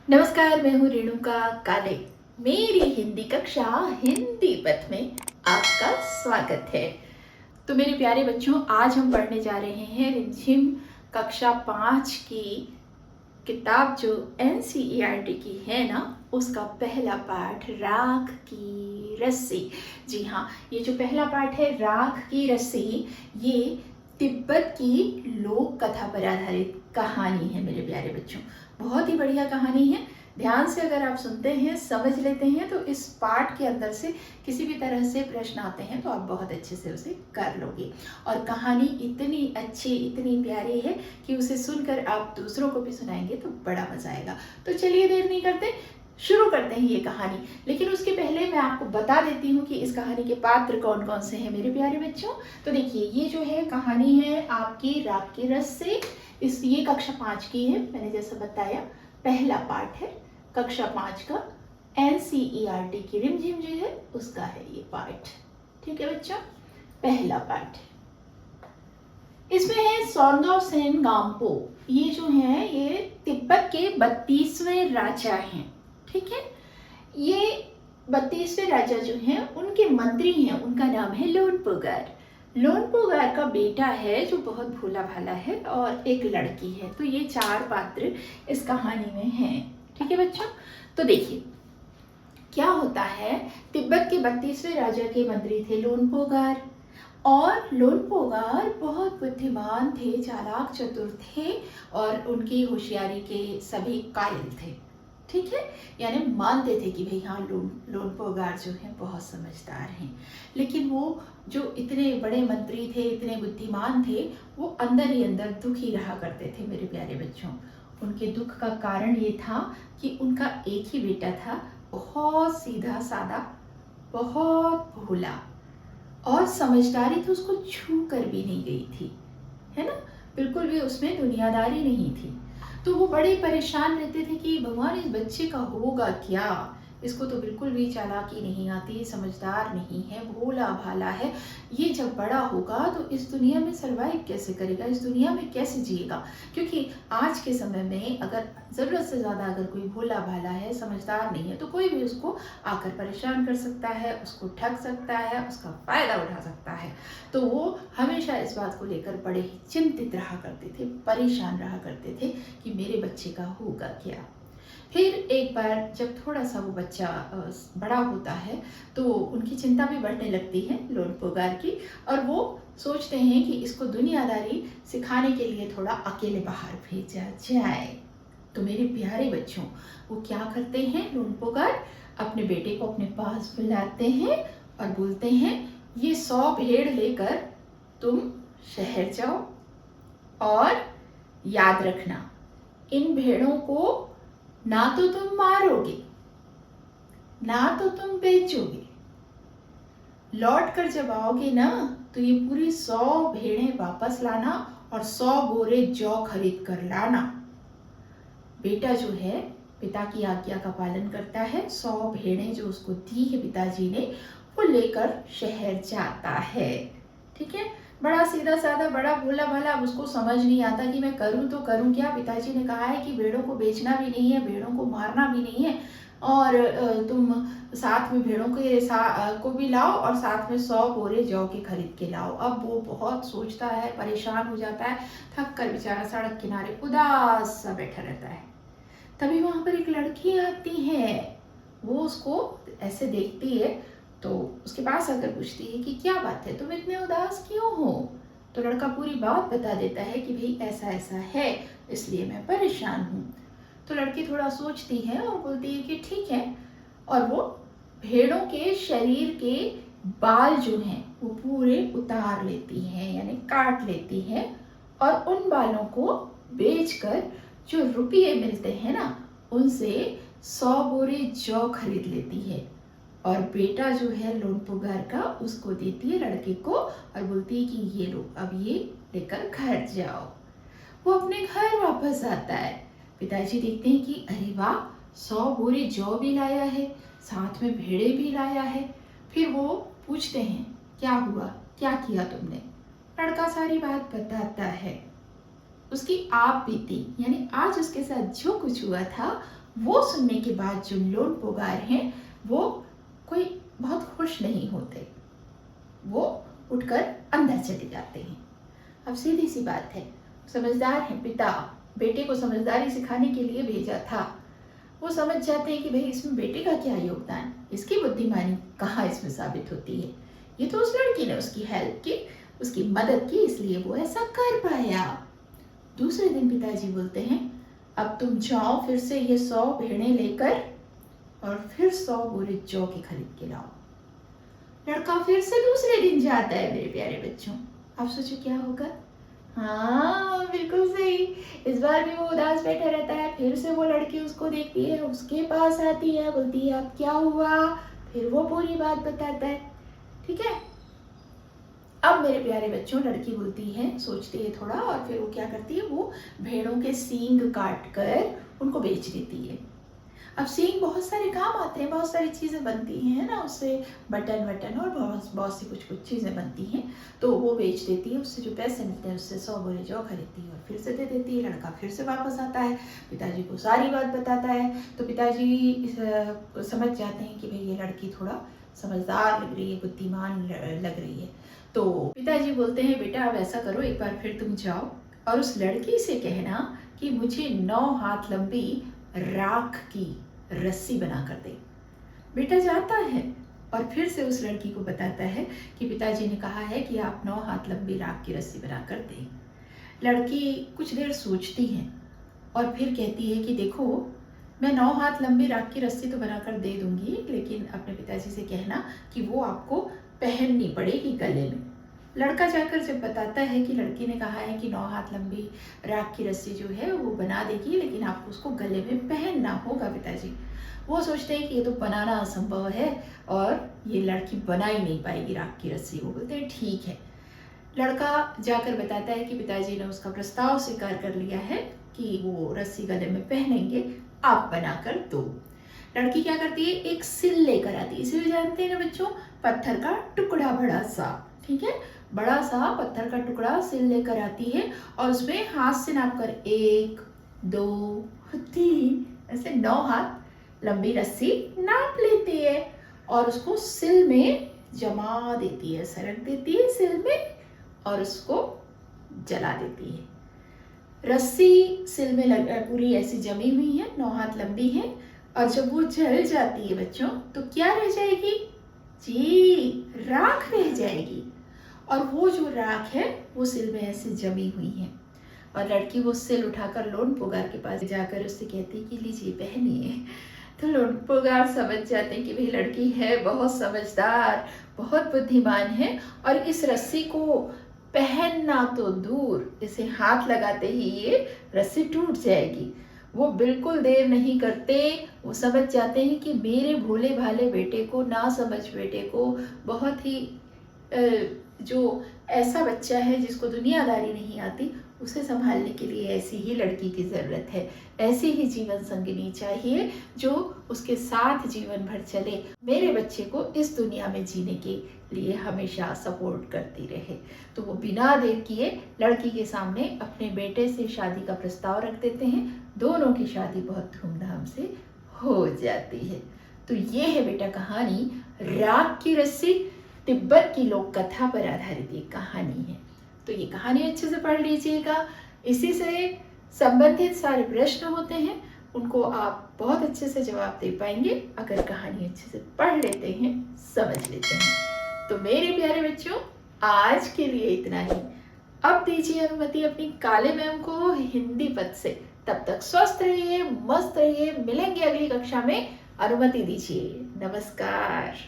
नमस्कार, मैं हूँ रेणुका काले। मेरी हिंदी कक्षा हिंदी पथ में आपका स्वागत है। तो मेरे प्यारे बच्चों, आज हम पढ़ने जा रहे हैं रिमझिम कक्षा 5 की किताब जो NCERT की है ना, उसका पहला पाठ राख की रस्सी। जी हाँ, ये जो पहला पाठ है राख की रस्सी, ये तिब्बत की लोक कथा पर आधारित कहानी है मेरे प्यारे बच्चों। बहुत ही बढ़िया कहानी है। ध्यान से अगर आप सुनते हैं, समझ लेते हैं, तो इस पाठ के अंदर से किसी भी तरह से प्रश्न आते हैं तो आप बहुत अच्छे से उसे कर लोगे। और कहानी इतनी अच्छी, इतनी प्यारी है कि उसे सुनकर आप दूसरों को भी सुनाएंगे तो बड़ा मजा आएगा। तो चलिए देर नहीं करते, शुरू करते हैं ये कहानी। लेकिन उसके पहले मैं आपको बता देती हूँ कि इस कहानी के पात्र कौन कौन से हैं मेरे प्यारे बच्चों। तो देखिए, ये जो है कहानी है आपकी राख की रस्सी। ये कक्षा 5 की है, मैंने जैसा बताया पहला पाठ है कक्षा 5 का। NCERT की रिमझिम जो है उसका है ये पाठ। ठीक है बच्चों, पहला पाठ। इसमें है सौंदव सेन गाम्पो। ये जो है ये तिब्बत के 32वें राजा हैं। ठीक है, ये 32वें राजा जो हैं उनके मंत्री हैं, उनका नाम है लोनपोगार। लोनपोगार का बेटा है जो बहुत भोला भाला है, और एक लड़की है। तो ये 4 पात्र इस कहानी में हैं। ठीक है बच्चों, तो देखिए क्या होता है। तिब्बत के 32वें राजा के मंत्री थे लोनपोगार, और लोनपोगार बहुत बुद्धिमान थे, चालाक चतुर थे, और उनकी होशियारी के सभी कायल थे। ठीक है, यानी मानते थे कि भाई हाँ, लोनपोगार जो है बहुत समझदार हैं। लेकिन वो जो इतने बड़े मंत्री थे, इतने बुद्धिमान थे, वो अंदर ही अंदर दुखी रहा करते थे मेरे प्यारे बच्चों। उनके दुख का कारण ये था कि उनका एक ही बेटा था, बहुत सीधा सादा, बहुत भोला, और समझदारी तो उसको छू कर भी नहीं गई थी, है ना, बिल्कुल भी उसमें दुनियादारी नहीं थी। तो वो बड़े परेशान रहते थे कि भगवान, इस बच्चे का होगा क्या, इसको तो बिल्कुल भी चालाकी नहीं आती, समझदार नहीं है, भोला भाला है, ये जब बड़ा होगा तो इस दुनिया में सर्वाइव कैसे करेगा, इस दुनिया में कैसे जिएगा। क्योंकि आज के समय में अगर ज़रूरत से ज़्यादा अगर कोई भोला भाला है, समझदार नहीं है, तो कोई भी उसको आकर परेशान कर सकता है, उसको ठग सकता है, उसका फ़ायदा उठा सकता है। तो वो हमेशा इस बात को लेकर बड़े ही चिंतित रहा करते थे, परेशान रहा करते थे कि मेरे बच्चे का होगा क्या। फिर एक बार जब थोड़ा सा वो बच्चा बड़ा होता है तो उनकी चिंता भी बढ़ने लगती है लोनपोगार की, और वो सोचते हैं कि इसको दुनियादारी सिखाने के लिए थोड़ा अकेले बाहर भेजा जाए। तो मेरे प्यारे बच्चों, वो क्या करते हैं, लोनपोगार अपने बेटे को अपने पास बुलाते हैं और बोलते हैं, ये 100 भेड़ लेकर तुम शहर जाओ, और याद रखना, इन भेड़ों को ना तो तुम मारोगे, ना तो तुम बेचोगे, लौट कर जब आओगे ना तो ये पूरी 100 भेड़ें वापस लाना, और 100 बोरे जौ खरीद कर लाना। बेटा जो है पिता की आज्ञा का पालन करता है, 100 भेड़ें जो उसको दी है पिताजी ने, वो लेकर शहर जाता है। ठीक है, बड़ा सीधा साधा, बड़ा भोला भाला। अब उसको समझ नहीं आता कि मैं करूं तो करूं क्या। पिताजी ने कहा है कि भेड़ों को बेचना भी नहीं है, भेड़ों को मारना भी नहीं है, और तुम साथ में भेड़ों के को भी लाओ, और साथ में 100 बोरे जौ के खरीद के लाओ। अब वो बहुत सोचता है, परेशान हो जाता है, थक कर बेचारा सड़क किनारे उदास सा बैठा रहता है। तभी वहां पर एक लड़की आती है। वो उसको ऐसे देखती है तो उसके पास आकर पूछती है कि क्या बात है, तुम इतने उदास क्यों हो। तो लड़का पूरी बात बता देता है कि भाई ऐसा ऐसा है, इसलिए मैं परेशान हूँ। तो लड़की थोड़ा सोचती है और बोलती है कि ठीक है, और वो भेड़ों के शरीर के बाल जो हैं वो पूरे उतार लेती है, यानी काट लेती है, और उन बालों को बेचकर जो रुपये मिलते हैं ना, उनसे 100 बोरे जौ खरीद लेती है, और बेटा जो है लोनपोगार का उसको देती है लड़के को, और बोलती है कि ये लो, अब ये लेकर घर जाओ। वो अपने घर वापस आता है। पिताजी देखते हैं कि अरे वाह, 100 बोरे जौ भी लाया है, साथ में भेड़े भी लाया है। फिर वो पूछते हैं क्या हुआ, क्या किया तुमने। लड़का सारी बात बताता है, उसकी आप बीती, यानी आज उसके साथ जो कुछ हुआ था वो सुनने के बाद जो लोनपोगार हैं वो कोई बहुत खुश नहीं होते, वो उठकर अंदर चले जाते हैं। अब सीधी सी बात है, समझदार है पिता, बेटे को समझदारी सिखाने के लिए भेजा था। वो समझ जाते हैं कि भाई इसमें बेटे का क्या योगदान, इसकी बुद्धिमानी कहाँ इसमें साबित होती है। ये तो उस लड़की ने उसकी हेल्प की, उसकी मदद की, इसलिए वो ऐसा कर पाया। दूसरे दिन पिताजी बोलते हैं अब तुम जाओ फिर से ये 100 भेड़ें लेकर और फिर 100 बोरे जौ के खरीद के लाओ। लड़का फिर से दूसरे दिन जाता है मेरे प्यारे बच्चों। आप सोचो क्या होगा? हाँ बिल्कुल सही, इस बार भी वो उदास बैठा रहता है। फिर से वो लड़की उसको देखती है, उसके पास आती है, बोलती है अब क्या हुआ, फिर वो पूरी बात बताता है। ठीक है, अब मेरे प्यारे बच्चों लड़की बोलती है, सोचती है थोड़ा, और फिर वो क्या करती है, वो भेड़ों के सींग काट कर उनको बेच देती है। अब सींग बहुत सारे काम आते हैं, बहुत सारी चीज़ें बनती हैं ना, उससे बटन वटन और बहुत सी कुछ चीज़ें बनती हैं। तो वो बेच देती है, उससे जो पैसे मिलते हैं उससे 100 बोरे जौ खरीदती है और फिर से दे देती है। लड़का फिर से वापस आता है, पिताजी को सारी बात बताता है। तो पिताजी समझ जाते हैं कि भाई ये लड़की थोड़ा समझदार लग रही है, बुद्धिमान लग रही है। तो पिताजी बोलते हैं बेटा अब ऐसा करो, एक बार फिर तुम जाओ और उस लड़की से कहना कि मुझे 9 हाथ लंबी राख की रस्सी बना कर दे। बेटा जाता है और फिर से उस लड़की को बताता है कि पिताजी ने कहा है कि आप 9 हाथ लंबी राख की रस्सी बना कर दें। लड़की कुछ देर सोचती है और फिर कहती है कि देखो मैं 9 हाथ लंबी राख की रस्सी तो बनाकर दे दूंगी, लेकिन अपने पिताजी से कहना कि वो आपको पहननी पड़ेगी गले में। लड़का जाकर जब बताता है कि लड़की ने कहा है कि 9 हाथ लंबी राख की रस्सी जो है वो बना देगी, लेकिन आपको उसको गले में पहनना होगा पिताजी। वो सोचते हैं कि ये तो बनाना असंभव है और ये लड़की बना ही नहीं पाएगी राख की रस्सी। वो बोलते हैं ठीक है। लड़का जाकर बताता है कि पिताजी ने उसका प्रस्ताव स्वीकार कर लिया है कि वो रस्सी गले में पहनेंगे, आप बनाकर दो। लड़की क्या करती है, एक सिल लेकर आती है। सिल जानते हैं ना बच्चों, पत्थर का टुकड़ा बड़ा सा, ठीक है, बड़ा सा पत्थर का टुकड़ा सिल लेकर आती है और उसमें हाथ से नाप कर 1 2 3 ऐसे 9 हाथ लंबी रस्सी नाप लेती है और उसको सिल में जमा देती है, सरक देती है सिल में और उसको जला देती है। रस्सी सिल में पूरी ऐसी जमी हुई है, 9 हाथ लंबी है, और जब वो जल जाती है बच्चों तो क्या रह जाएगी जी, राख रह जाएगी। और वो जो राख है वो सिल में ऐसे जमी हुई है और लड़की वो सिल उठाकर लोनपोगार के पास जाकर उससे कहती है कि लीजिए पहनिए। तो लोनपोगार समझ जाते हैं कि भाई लड़की है बहुत समझदार, बहुत बुद्धिमान है और इस रस्सी को पहनना तो दूर, इसे हाथ लगाते ही ये रस्सी टूट जाएगी। वो बिल्कुल देर नहीं करते, वो समझ जाते हैं कि मेरे भोले भाले बेटे को, ना समझ बेटे को, बहुत ही जो ऐसा बच्चा है जिसको दुनियादारी नहीं आती, उसे संभालने के लिए ऐसी ही लड़की की ज़रूरत है, ऐसी ही जीवन संगिनी चाहिए जो उसके साथ जीवन भर चले, मेरे बच्चे को इस दुनिया में जीने के लिए हमेशा सपोर्ट करती रहे। तो वो बिना देर किए लड़की के सामने अपने बेटे से शादी का प्रस्ताव रख देते हैं। दोनों की शादी बहुत धूमधाम से हो जाती है। तो ये है बेटा कहानी राख की रस्सी, तिब्बत की लोक कथा पर आधारित एक कहानी है। तो ये कहानी अच्छे से पढ़ लीजिएगा, इसी से संबंधित सारे प्रश्न होते हैं उनको आप बहुत अच्छे से जवाब दे पाएंगे अगर कहानी अच्छे से पढ़ लेते हैं, समझ लेते हैं। तो मेरे प्यारे बच्चों आज के लिए इतना ही। अब दीजिए अनुमति अपनी काले मैम को हिंदी पद से। तब तक स्वस्थ रहिए, मस्त रहिए, मिलेंगे अगली कक्षा में। अनुमति दीजिए, नमस्कार।